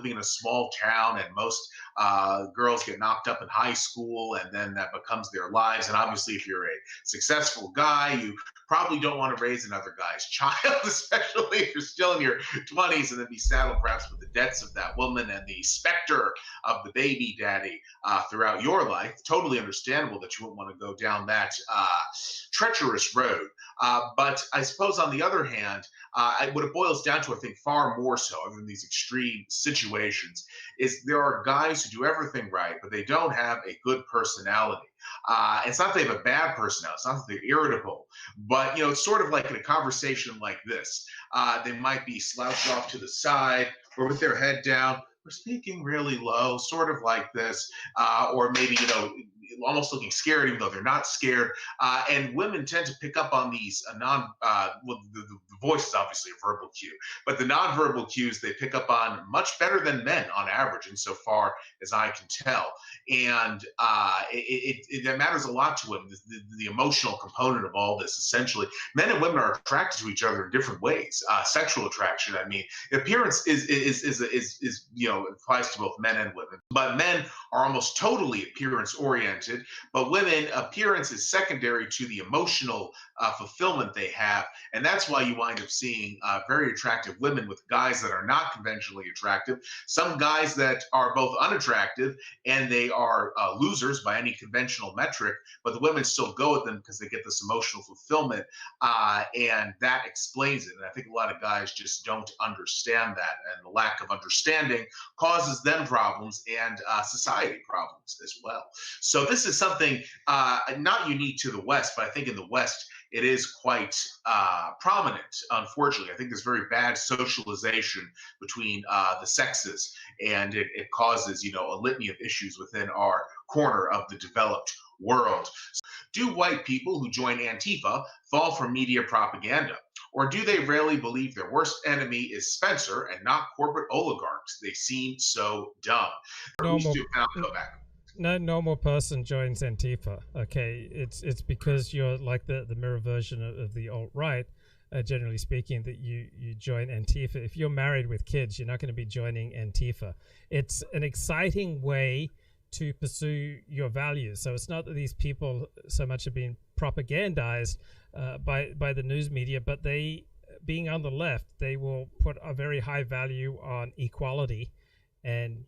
living in a small town, and most girls get knocked up in high school, and then that becomes their lives. And obviously, if you're a successful guy, you probably don't want to raise another guy's child, especially if you're still in your 20s, and then be saddled perhaps with the debts of that woman and the specter of the baby daddy throughout your life. Totally understandable that you wouldn't want to go down that treacherous road. But I suppose on the other hand, what it boils down to, I think, far more so, other than these extreme situations, is there are guys who do everything right, but they don't have a good personality. It's not that they have a bad personality, it's not that they're irritable, but it's sort of like in a conversation like this. They might be slouched off to the side or with their head down, or speaking really low, sort of like this, or maybe almost looking scared, even though they're not scared. And women tend to pick up on these well, the voice is obviously a verbal cue, but the nonverbal cues they pick up on much better than men on average, insofar as I can tell. And that matters a lot to women. The emotional component of all this, essentially, men and women are attracted to each other in different ways. Sexual attraction, I mean, appearance is applies to both men and women, but men are almost totally appearance oriented, but women, appearance is secondary to the emotional fulfillment they have. And that's why you wind up seeing very attractive women with guys that are not conventionally attractive, some guys that are both unattractive and they are losers by any conventional metric, but the women still go with them because they get this emotional fulfillment, and that explains it. And I think a lot of guys just don't understand that, and the lack of understanding causes them problems and society problems as well. So this is something not unique to the West, but I think in the West it is quite prominent, unfortunately. I think there's very bad socialization between the sexes, and it causes, a litany of issues within our corner of the developed world. Do white people who join Antifa fall for media propaganda? Or do they rarely believe their worst enemy is Spencer and not corporate oligarchs? They seem so dumb. Normal, no normal person joins Antifa. Okay, it's because you're like the mirror version of the alt-right, generally speaking, that you join Antifa. If you're married with kids, you're not going to be joining Antifa. It's an exciting way to pursue your values. So it's not that these people so much are being propagandized by the news media, but they, being on the left, they will put a very high value on equality and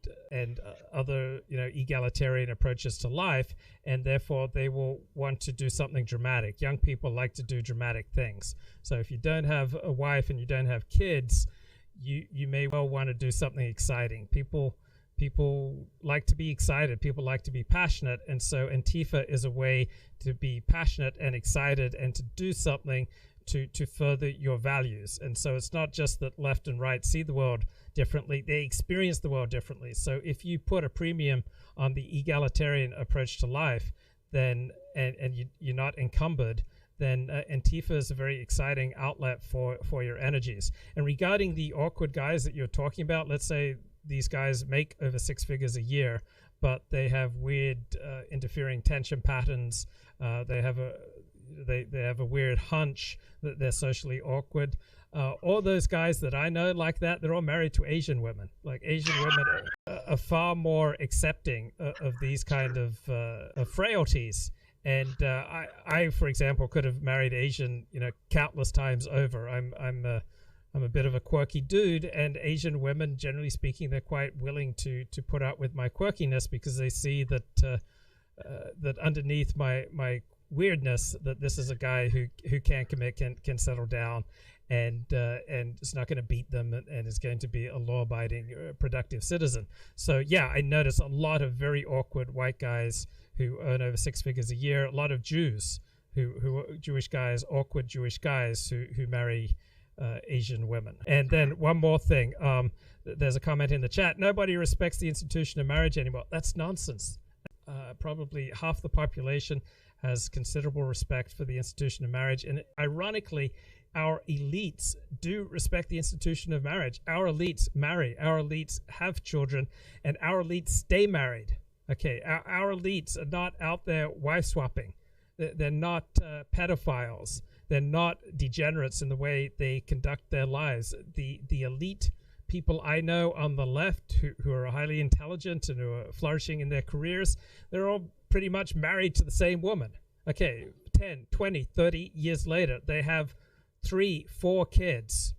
other egalitarian approaches to life, and therefore they will want to do something dramatic. Young people like to do dramatic things. So if you don't have a wife and you don't have kids, you may well want to do something exciting. People like to be excited. People like to be passionate. And so Antifa is a way to be passionate and excited and to do something to further your values. And so it's not just that left and right see the world differently. They experience the world differently. So if you put a premium on the egalitarian approach to life, then and you're not encumbered, then Antifa is a very exciting outlet for your energies. And regarding the awkward guys that you're talking about, let's say these guys make over 6 figures a year, but they have weird interfering tension patterns. They have a weird hunch that they're socially awkward. All those guys that I know like that, they're all married to Asian women. Like, Asian women are far more accepting of these kind of frailties. And I, for example, could have married Asian, countless times over. I'm a bit of a quirky dude, and Asian women, generally speaking, they're quite willing to put up with my quirkiness because they see that that underneath my weirdness, that this is a guy who can commit, can settle down, and is not going to beat them, and is going to be a law-abiding, productive citizen. So yeah, I notice a lot of very awkward white guys who earn over 6 figures a year. A lot of Jews who are Jewish guys, awkward Jewish guys who marry Asian women. And then one more thing, there's a comment in the chat: nobody respects the institution of marriage anymore. That's nonsense. Probably half the population has considerable respect for the institution of marriage, and ironically, our elites do respect the institution of marriage. Our elites marry, our elites have children, and our elites stay married. Okay, our elites are not out there wife swapping. They're not pedophiles. They're not degenerates in the way they conduct their lives. The elite people I know on the left who are highly intelligent and who are flourishing in their careers, they're all pretty much married to the same woman. Okay, 10, 20, 30 years later, they have 3, 4 kids.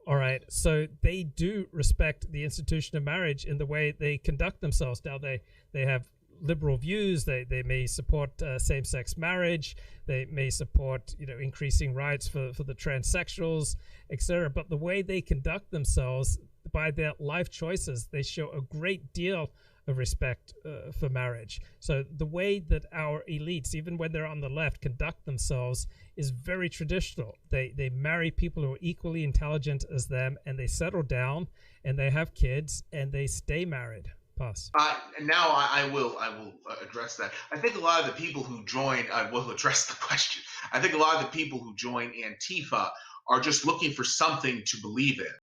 All right, so they do respect the institution of marriage in the way they conduct themselves. Now, they have liberal views. They may support same-sex marriage. They may support increasing rights for the transsexuals, etc. But the way they conduct themselves by their life choices, they show a great deal of respect for marriage. So the way that our elites, even when they're on the left, conduct themselves is very traditional. They marry people who are equally intelligent as them, and they settle down, and they have kids, and they stay married. Pass. Now I will address that. I think a lot of the people who join, I will address the question. I think a lot of the people who join Antifa are just looking for something to believe in.